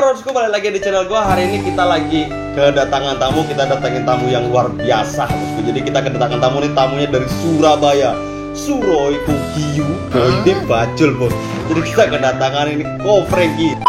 Bosku, balik lagi di channel gua. Hari ini kita lagi kedatangan tamu. Kita datangin tamu yang luar biasa, bosku. Jadi kita kedatangan tamu nih, tamunya dari Surabaya. Suroi Kukiyu. Oh, ini bajul, bos. Jadi kita kedatangan ini Ko Franky.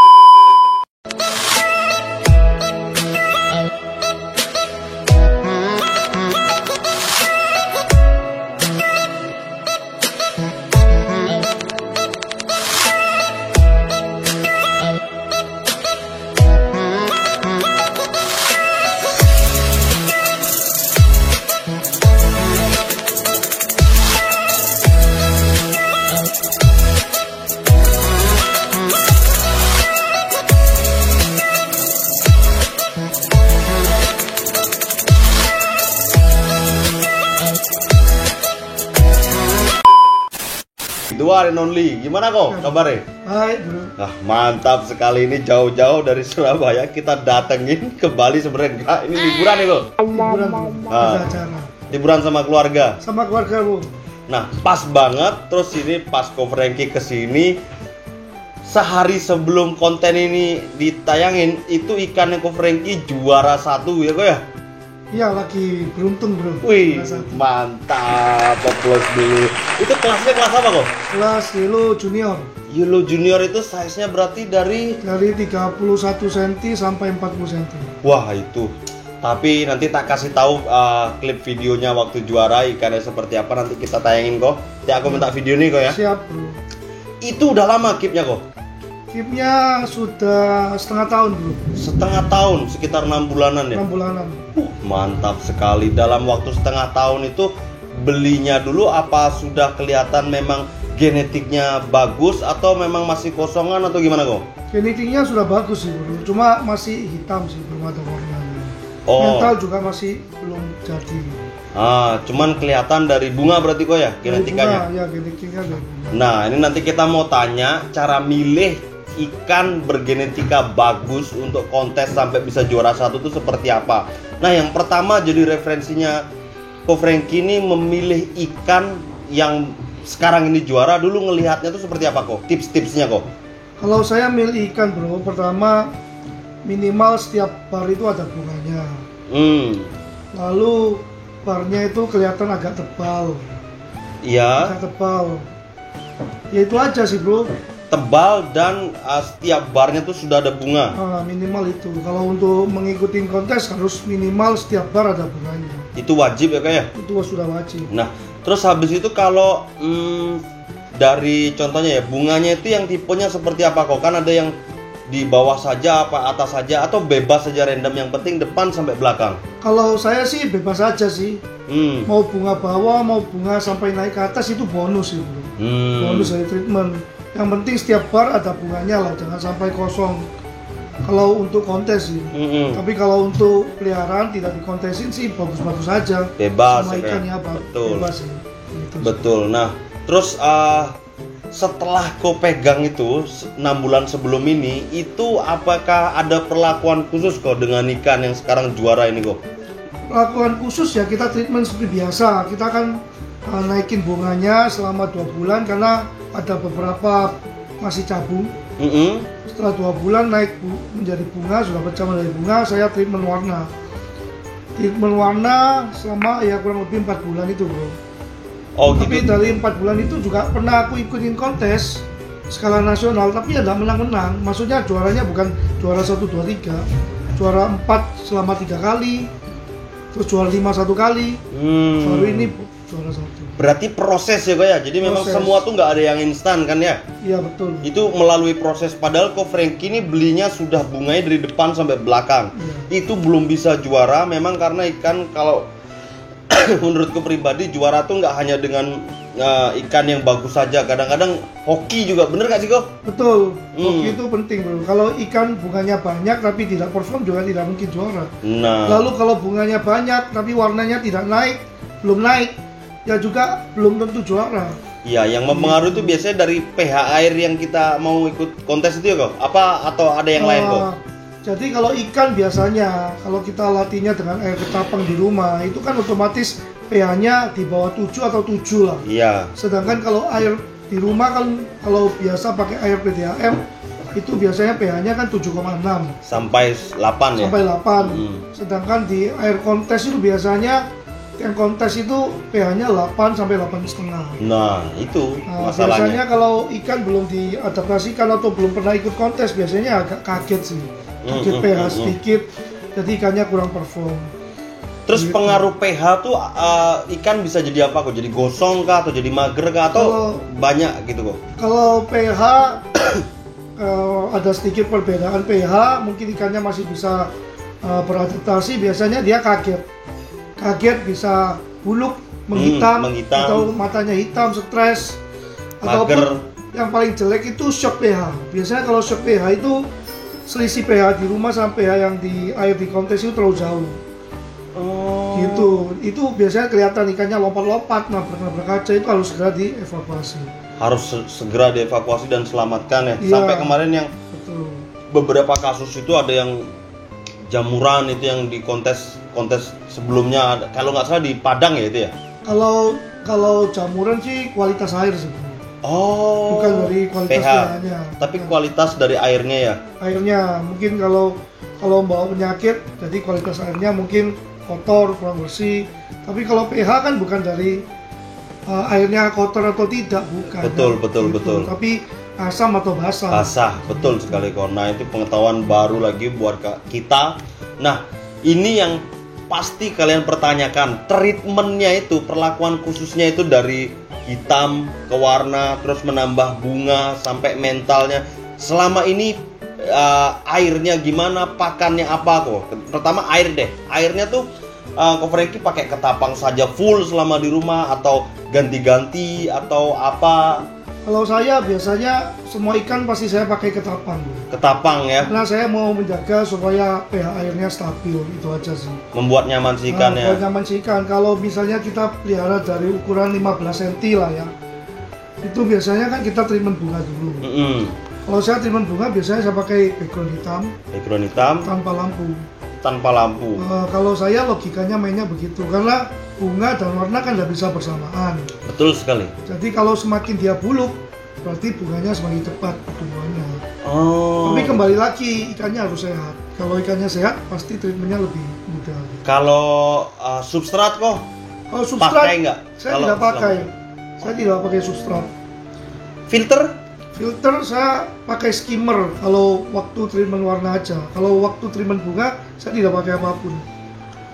Dua and only, gimana kok kabarnya? Hai bro. Nah, mantap sekali, ini jauh-jauh dari Surabaya kita datengin ke Bali sebenarnya. Nah, ini liburan nih kok. Liburan bro. Ada acara. Liburan sama keluarga. Sama keluarga bro. Nah, pas banget. Terus ini pas Ko Franky kesini, sehari sebelum konten ini ditayangin, itu ikannya Ko Franky juara 1 ya kok ya? Iya, lagi beruntung bro. Wih, mantap, plus dulu. Itu kelasnya kelas apa kok? Kelas Yellow Junior. Yellow Junior itu size-nya berarti dari 31 cm sampai 40 cm. Wah, itu. Tapi nanti tak kasih tahu klip videonya waktu juara ikannya seperti apa, nanti kita tayangin kok. Nanti aku minta video nih kok ya. Siap bro. Itu udah lama keepnya kok? Keepnya sudah setengah tahun bro. Setengah tahun, sekitar 6 bulanan ya? 6 bulanan. Mantap sekali. Dalam waktu setengah tahun itu belinya dulu apa sudah kelihatan memang genetiknya bagus atau memang masih kosongan atau gimana kok? Genetiknya sudah bagus sih bro. Cuma masih hitam sih, belum ada warnanya. Oh. Mental juga masih belum jadi. Cuman kelihatan dari bunga berarti kok ya genetikanya? Bunga, ya genetiknya dari bunga. Nah, ini nanti kita mau tanya cara milih ikan bergenetika bagus untuk kontes sampai bisa juara 1 itu seperti apa. Nah, yang pertama jadi referensinya Ko Franky ini memilih ikan yang sekarang ini juara, dulu ngelihatnya tuh seperti apa kok? Tips-tipsnya kok? Kalau saya milih ikan bro, pertama minimal setiap bar itu ada bunganya. Lalu barnya itu kelihatan agak tebal. Iya. Agak tebal. Ya itu aja sih bro. Tebal dan setiap barnya tuh sudah ada bunga. Minimal itu. Kalau untuk mengikuti kontes harus minimal setiap bar ada bunganya. Itu wajib ya kak ya? Itu sudah wajib. Nah, terus habis itu kalau dari contohnya ya, bunganya itu yang tipenya seperti apa kok? Kan ada yang di bawah saja, apa atas saja, atau bebas saja random, yang penting depan sampai belakang. Kalau saya sih bebas aja sih. Mau bunga bawah, mau bunga sampai naik ke atas itu bonus sih bro. Bonus dari treatment. Yang penting setiap bar ada bunganya lah, jangan sampai kosong. Kalau untuk kontes sih. Tapi kalau untuk peliharaan tidak dikontesin sih bagus-bagus saja. Bebas. Sama ikannya apa? Betul. Bebas sih. Gitu. Betul. Nah, terus setelah kau pegang itu 6 bulan sebelum ini, itu apakah ada perlakuan khusus kok dengan ikan yang sekarang juara ini kok? Perlakuan khusus ya, kita treatment seperti biasa. Kita kan naikin bunganya selama 2 bulan karena ada beberapa masih cabung. Setelah 2 bulan naik menjadi bunga, sudah pecah menjadi bunga, saya treatment warna. Treatment warna selama ya kurang lebih 4 bulan itu bro. Oh, tapi gitu. dari 4 bulan itu juga pernah aku ikutin kontes skala nasional, tapi ya tidak menang-menang. Maksudnya juaranya bukan juara 1, 2, 3, juara 4 selama 3 kali, terus juara 5 1 kali, baru ini juara 1. Berarti proses ya kok ya, jadi memang semua tuh nggak ada yang instan kan ya? Iya betul. Itu melalui proses, padahal Ko Franky ini belinya sudah bunganya dari depan sampai belakang. Itu belum bisa juara memang karena ikan, kalau menurutku pribadi juara tuh nggak hanya dengan ikan yang bagus saja, kadang-kadang hoki juga, bener gak sih kok? Betul, hoki itu penting bro. Kalau ikan bunganya banyak tapi tidak perform juga tidak mungkin juara. Nah. Lalu kalau bunganya banyak tapi warnanya tidak naik, belum naik, ya juga belum tentu juara. Iya, yang mempengaruhi itu biasanya dari pH air yang kita mau ikut kontes itu ya kok? Apa atau ada yang lain kok? Jadi kalau ikan biasanya kalau kita latihnya dengan air ketapang di rumah itu kan otomatis pH-nya di bawah 7 atau 7 lah. Iya. Sedangkan kalau air di rumah kan kalau biasa pakai air PDAM itu biasanya pH-nya kan 7,6 sampai 8 ya. sampai 8. Sedangkan di air kontes itu biasanya yang kontes itu pH-nya 8 sampai 8,5. Nah, itu Nah, masalahnya. biasanya kalau ikan belum diadaptasikan atau belum pernah ikut kontes biasanya agak kaget sih. Kaget pH sedikit, jadi ikannya kurang perform. Terus Gitu. pengaruh pH tuh ikan bisa jadi apa kok? Jadi gosong kah atau jadi mager kah atau banyak gitu kok? Kalau pH ada sedikit perbedaan pH, mungkin ikannya masih bisa beradaptasi. Biasanya dia kaget bisa buluk, menghitam, atau matanya hitam, stres, ataupun yang paling jelek itu shock pH. Biasanya kalau shock pH itu selisih pH di rumah sama pH yang di air di kontes itu terlalu jauh. Gitu. Itu biasanya kelihatan ikannya lompat-lompat, nabrak-nabrak kaca, itu harus segera dievakuasi. Harus segera dievakuasi dan selamatkan ya. Iya, sampai kemarin yang betul. beberapa kasus itu ada yang jamuran itu yang di kontes sebelumnya, kalau nggak salah di Padang ya itu ya. Kalau jamuran sih kualitas air sebenarnya. Oh, Bukan dari kualitas pH, pH-nya. tapi kualitas dari airnya ya. Airnya mungkin kalau membawa penyakit, jadi kualitas airnya mungkin kotor, kurang bersih. Tapi kalau pH kan bukan dari airnya kotor atau tidak, bukan. Betul. Tapi asam atau basah. Basah, betul sekali kok. Nah, itu pengetahuan baru lagi buat kita. Nah, ini yang pasti kalian pertanyakan, treatmentnya itu, perlakuan khususnya itu dari hitam ke warna, terus menambah bunga sampai mentalnya. Selama ini airnya gimana, pakannya apa kok? Pertama air deh. Airnya tuh Ko Franky pakai ketapang saja full selama di rumah atau ganti-ganti atau apa? Kalau saya biasanya semua ikan pasti saya pakai ketapang. Ketapang ya. Karena saya mau menjaga supaya pH airnya stabil, itu aja sih. Membuat nyaman si ikan ya. Buat nyaman si ikan. Kalau misalnya kita pelihara dari ukuran 15 cm lah ya, itu biasanya kan kita treatment bunga dulu. Kalau saya treatment bunga biasanya saya pakai background hitam tanpa lampu. Kalau saya logikanya mainnya begitu, karena bunga dan warna kan tidak bisa bersamaan. Betul sekali. Jadi kalau semakin dia buluk, berarti bunganya semakin cepat pertumbuhannya. Tapi kembali lagi, ikannya harus sehat. Kalau ikannya sehat, pasti treatmentnya lebih mudah. Kalau substrat kok? Kalau substrat, pakai nggak? Saya tidak pakai. Saya tidak pakai substrat. Filter saya pakai skimmer kalau waktu treatment warna aja. Kalau waktu treatment bunga, saya tidak pakai apapun.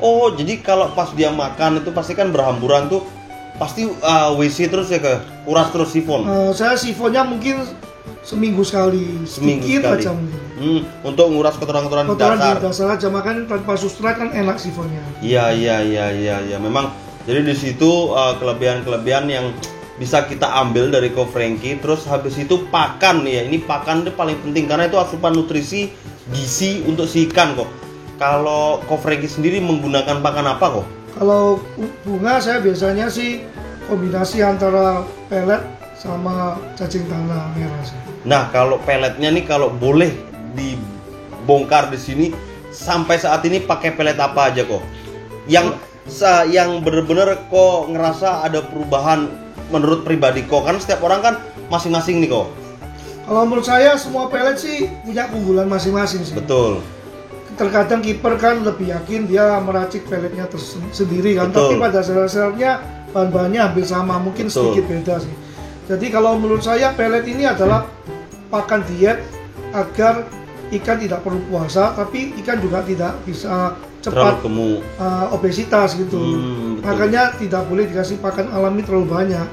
Oh, jadi kalau pas dia makan itu pasti kan berhamburan tuh, pasti WC terus ya ke kuras terus sifon. Saya sifonnya mungkin seminggu sekali, sedikit aja mungkin. Untuk nguras kotoran-kotoran di dasar. Di dasar aja, makanya tanpa substrat kan enak sifonnya. Iya. Memang jadi di situ kelebihan-kelebihan yang bisa kita ambil dari Ko Franky. Terus habis itu pakan ya. Ini pakan itu paling penting karena itu asupan nutrisi gizi untuk si ikan kok. Kalau Ko Franky sendiri menggunakan pakan apa kok? Kalau bunga saya biasanya sih kombinasi antara pelet sama cacing tanah merah sih. Nah, kalau peletnya nih kalau boleh dibongkar di sini sampai saat ini pakai pelet apa aja kok? Yang benar-benar kok ngerasa ada perubahan menurut pribadi kok, kan setiap orang kan masing-masing nih kok. Kalau menurut saya semua pelet sih punya keunggulan masing-masing sih. Betul. Terkadang kiper kan lebih yakin dia meracik peletnya sendiri kan. Betul. Tapi pada dasarnya bahan-bahannya hampir sama, mungkin Betul. sedikit beda sih. Jadi kalau menurut saya pelet ini adalah pakan diet agar ikan tidak perlu puasa, tapi ikan juga tidak bisa cepat obesitas gitu. Makanya tidak boleh dikasih pakan alami terlalu banyak.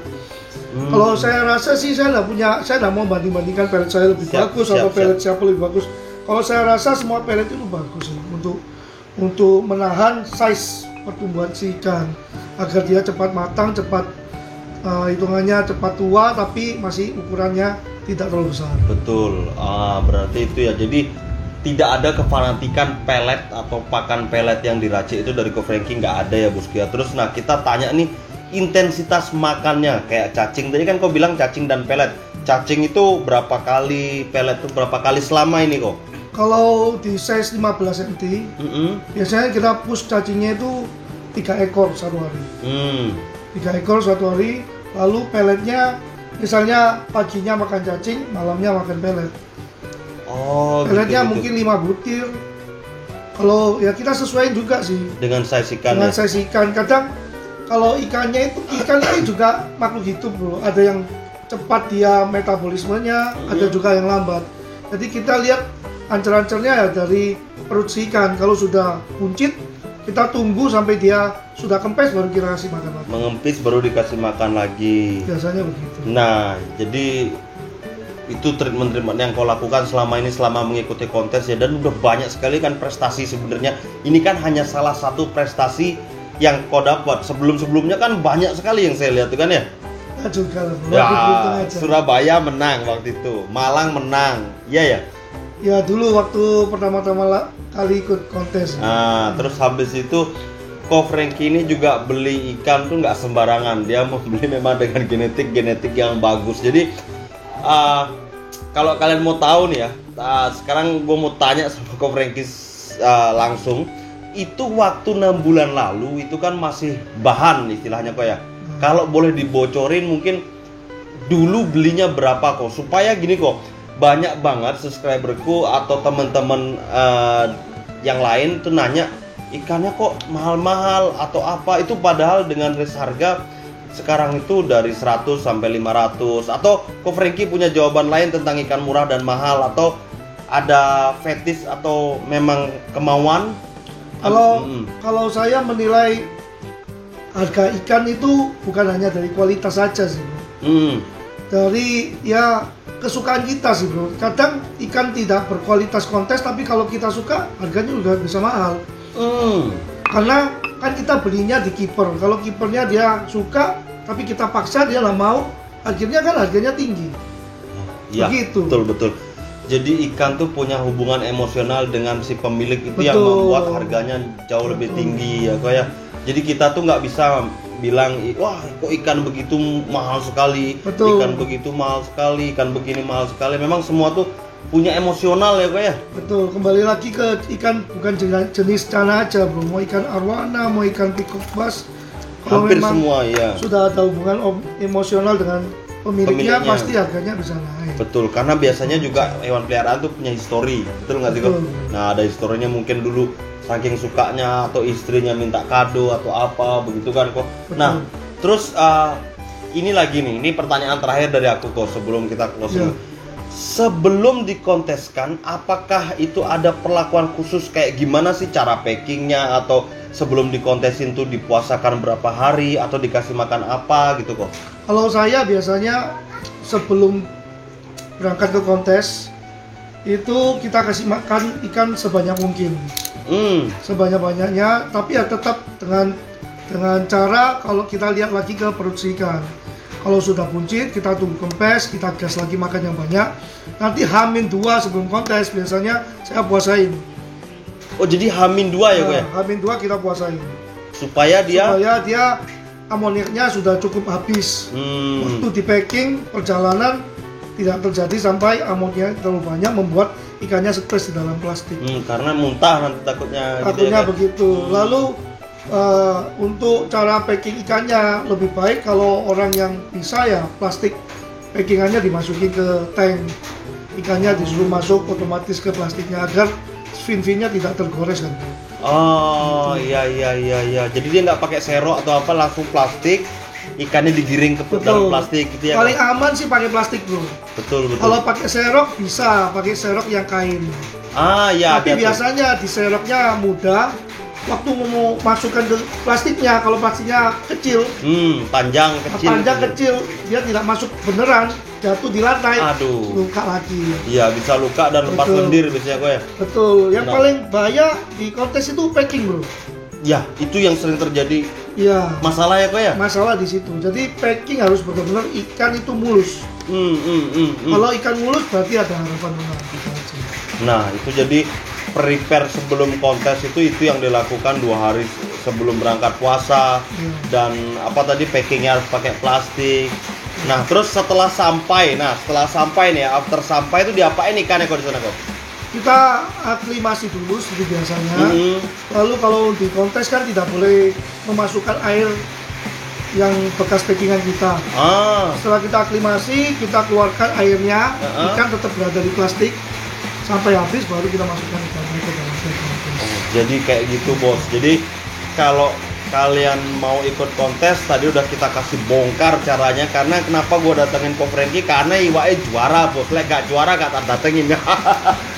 Kalau saya rasa sih saya tidak mau banding-bandingkan pelet saya lebih bagus atau pelet siapa lebih bagus. Kalau saya rasa semua pelet itu bagus sih untuk menahan size pertumbuhan si ikan agar dia cepat matang, cepat hitungannya cepat tua tapi masih ukurannya tidak terlalu besar. Betul. Berarti itu ya. Jadi tidak ada kefanatikan pelet atau pakan pelet yang diracik itu dari Ko Franky, nggak ada ya Bosku ya. Terus nah kita tanya nih intensitas makannya kayak cacing. Tadi kan kau bilang cacing dan pelet. Cacing itu berapa kali, pelet itu berapa kali selama ini kok? Kalau di size 15 cm, biasanya kita push cacingnya itu 3 ekor satu hari. 3 ekor satu hari. Lalu peletnya misalnya paginya makan cacing, malamnya makan pelet. Oh, Peletnya gitu. mungkin 5 butir. Kalau ya kita sesuaiin juga sih Dengan size ikan dengan ya? size ikan. Kadang kalau ikan ini juga makhluk hidup bro. Ada yang cepat dia metabolismenya, ada juga yang lambat. Jadi kita lihat ancer-ancernya ya dari perut si ikan. Kalau sudah buncit, kita tunggu sampai dia sudah kempes baru kita kasih makan lagi. Mengempis baru dikasih makan lagi. Biasanya begitu. Nah, jadi itu treatment-treatment yang kau lakukan selama ini selama mengikuti kontes ya, dan udah banyak sekali kan prestasi sebenarnya. Ini kan hanya salah satu prestasi yang kau dapat. Sebelum-sebelumnya kan banyak sekali yang saya lihat tuh kan ya. Nah, juga lah, bro. Ya, Beruntung aja. Surabaya menang waktu itu, Malang menang. Iya ya. Ya dulu waktu pertama-tama kali ikut kontes. Nah, terus habis itu Ko Frankie ini juga beli ikan tuh nggak sembarangan. Dia membeli memang dengan genetik yang bagus. Jadi kalau kalian mau tahu nih ya, sekarang gue mau tanya sama Ko Frankie langsung. Itu waktu 6 bulan lalu itu kan masih bahan istilahnya kok ya. Kalau boleh dibocorin mungkin dulu belinya berapa kok, supaya gini kok, banyak banget subscriberku atau teman-teman yang lain tuh nanya ikannya kok mahal-mahal atau apa. Itu padahal dengan range harga sekarang itu dari 100 sampai 500. Atau Ko Frankie punya jawaban lain tentang ikan murah dan mahal, atau ada fetish atau memang kemauan? Kalau saya menilai harga ikan itu bukan hanya dari kualitas saja sih, dari ya kesukaan kita sih bro. Kadang ikan tidak berkualitas kontes, tapi kalau kita suka harganya juga bisa mahal. Karena kan kita belinya di kiper. Kalau kipernya dia suka, tapi kita paksa dia nggak mau, akhirnya kan harganya tinggi. Ya, begitu. Betul. Jadi ikan tuh punya hubungan emosional dengan si pemilik itu. Betul. Yang membuat harganya jauh lebih tinggi ya kok ya. Jadi kita tuh nggak bisa bilang, wah kok ikan begitu mahal sekali, Betul. ikan begitu mahal sekali, ikan begini mahal sekali. Memang semua tuh punya emosional ya kok ya. Betul, kembali lagi ke ikan, bukan jenis cana aja bro. Mau ikan arwana, mau ikan peacock bass, kalau Hampir memang semua ya. sudah ada hubungan emosional dengan pemiliknya, pasti harganya bisa naik. Betul, karena biasanya juga hewan peliharaan tuh punya histori, betul nggak sih kok? Betul. Nah, ada historinya mungkin dulu saking sukanya atau istrinya minta kado atau apa begitu kan kok. Betul. Nah, terus ini lagi nih, ini pertanyaan terakhir dari aku kok sebelum kita closing. Ya. Sebelum dikonteskan, apakah itu ada perlakuan khusus kayak gimana sih cara packingnya, atau sebelum dikontesin tuh dipuasakan berapa hari atau dikasih makan apa gitu kok? Kalau saya biasanya sebelum berangkat ke kontes itu kita kasih makan ikan sebanyak mungkin, sebanyak-banyaknya. Tapi ya tetap dengan cara kalau kita lihat lagi ke perut si ikan. Kalau sudah buncit, kita tunggu kempes, kita gas lagi makan yang banyak. Nanti H-2 sebelum kontes biasanya saya puasain. Oh, jadi H-2 ya kok ya? H-2 kita puasain. Supaya dia Amoniaknya sudah cukup habis. Waktu di packing perjalanan tidak terjadi sampai amoniak terlalu banyak membuat ikannya stres di dalam plastik. Karena muntah nanti takutnya. Takutnya gitu ya, begitu. Lalu untuk cara packing ikannya lebih baik kalau orang yang bisa ya plastik packingannya dimasukin ke tank. Ikannya disuruh masuk otomatis ke plastiknya agar fin-finnya tidak tergores kan. Oh iya. Jadi dia nggak pakai serok atau apa, langsung plastik, ikannya digiring ke dalam plastik gitu ya. Paling aman sih pakai plastik bro. Betul. Kalau pakai serok bisa pakai serok yang kain. Iya. Tapi biasanya di seroknya mudah. Waktu mau masukkan ke plastiknya, kalau plastiknya kecil, panjang kecil, dia tidak masuk beneran, jatuh di lantai, luka lagi. Iya, bisa luka dan lepas lendir biasanya kok ya. Betul. Yang paling bahaya di kontes itu packing bro. Ya, itu yang sering terjadi. Iya. Masalah ya kok ya. Masalah di situ. Jadi packing harus benar-benar ikan itu mulus. Kalau ikan mulus berarti ada harapan menang. Nah, itu jadi prepare sebelum kontes itu yang dilakukan 2 hari sebelum berangkat puasa. Dan apa tadi, packingnya harus pakai plastik. Nah, terus setelah sampai nih, after sampai itu diapain ikannya kok di sana kok? Kita aklimasi dulu seperti biasanya. Lalu kalau di kontes kan tidak boleh memasukkan air yang bekas packingan kita. Setelah kita aklimasi, kita keluarkan airnya, ikan tetap berada di plastik. sampai habis baru kita masukkan ikannya ke dalam bag. Jadi kayak gitu bos. Jadi kalau kalian mau ikut kontes, tadi udah kita kasih bongkar caranya. Karena kenapa gue datengin Ko Franky, karena Iwae juara bos. Lek gak juara gak tak datengin.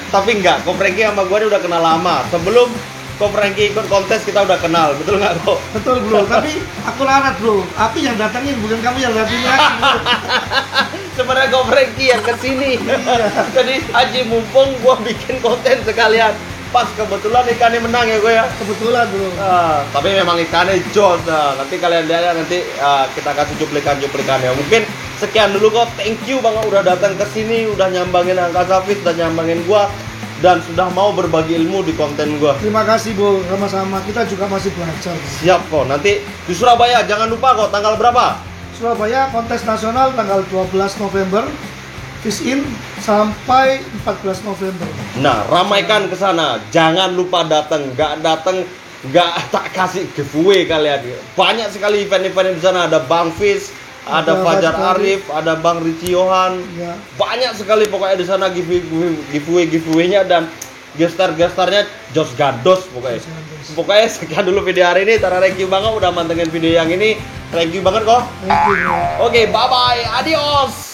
Tapi enggak, Ko Franky sama gue udah kenal lama. Sebelum Ko Franky ikut kontes kita udah kenal, betul nggak kok? Betul bro, tapi aku larat bro. Aku yang datengin, bukan kamu yang datengin lagi bro. Sebenarnya Ko Franky yang kesini. Jadi Haji mumpung gue bikin konten sekalian. Pas kebetulan ikannya menang ya gue ya. Kebetulan bro. Tapi memang ikannya jos. Nanti kalian lihat, nanti kita kasih cuplikannya. Mungkin sekian dulu kok. Thank you banget udah datang ke sini, udah nyambangin angka Safis, udah nyambangin gua, dan sudah mau berbagi ilmu di konten gua. Terima kasih bro, sama-sama. Kita juga masih belajar. Siap kok. Nanti di Surabaya jangan lupa kok, tanggal berapa? Surabaya kontes nasional tanggal 12 November. Fish in sampai 14 November. Nah, ramaikan ke sana. Jangan lupa datang. Nggak tak kasih giveaway kalian. Banyak sekali event-event di sana. Ada Bang Fish, ada Fajar Arif, ada Bang Richie Johan. Ya. Banyak sekali pokoknya di sana giveaway-nya, dan gestar-gestarnya Jos Gados pokoknya. Pokoknya sekian dulu video hari ini. Thank you banget udah mantengin video yang ini. Thank you banget kok. Thank you bro. Oke, bye-bye. Adios.